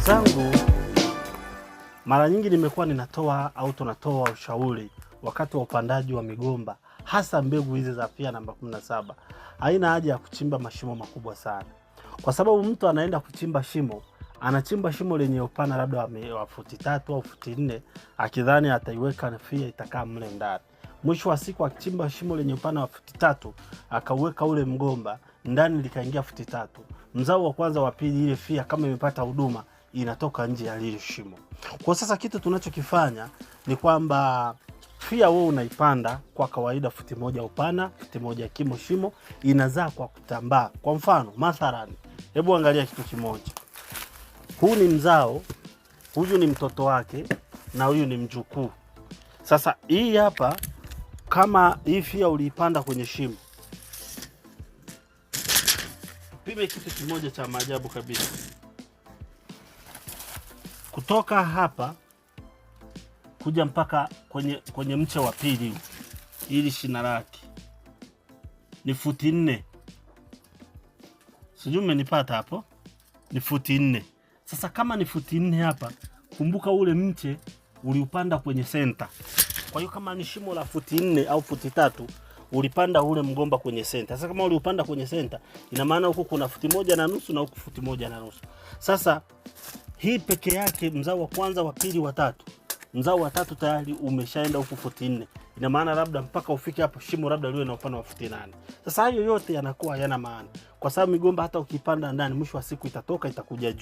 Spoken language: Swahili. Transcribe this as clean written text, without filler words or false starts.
zangu, mara nyingi nimekuwa ninatoa au tunatoa ushauri wakati wa upandaji wa migomba, hasa mbegu hizi za FIA namba 17. Haina haja ya kuchimba mashimo makubwa sana, kwa sababu mtu anaenda kuchimba shimo, anachimba shimo lenye upana labda wa futi 3 au futi 4, akidhani ataiweka FIA itakaa mle ndani. Mwisho wa siku akichimba shimo lenye upana wa futi 3, akauweka ule mgomba ndani, likaingia futi 3, mzao wa kwanza wa pili, ile FIA kama imepata huduma inatoka nje ya lile shimo. Kwa sasa kitu tunachokifanya ni kwamba FIA wewe unaipanda kwa kawaida futi 1 upana, futi 1 kimo shimo, inazaa kwa kutambaa. Kwa mfano, mathalani, hebu angalia kitu kimoja. Huu ni mzao, huyu ni mtoto wake na huyu ni mjukuu. Sasa hii hapa, kama hii FIA uliipanda kwenye shimo, pime kitu kimoja cha maajabu kabisa. Kutoka hapa kuja mpaka kwenye mche wa pili, ili shina lake ni futi 4. Sijui umenipata hapo? Ni futi 4. Sasa kama ni futi 4 hapa, kumbuka ule mche uliupanda kwenye senta. Kwa hiyo kama ni shimo la futi 4 au futi 3, ulipanda ule mgomba kwenye senta. Sasa kama uliupanda kwenye senta, ina maana huku kuna futi 1.5 na huku futi 1.5. Sasa hii peke yake, mzao wa kwanza, wa pili, wa tatu, mzao wa tatu tayari umeshaenda huku futi 4. Ina maana labda mpaka ufike hapo shimo labda liwe na upana wa futi 8. Sasa hayo yote yanakuwa yana maana, kwa sababu migomba hata ukipanda ndani, mwisho wa siku itatoka itakuja juu.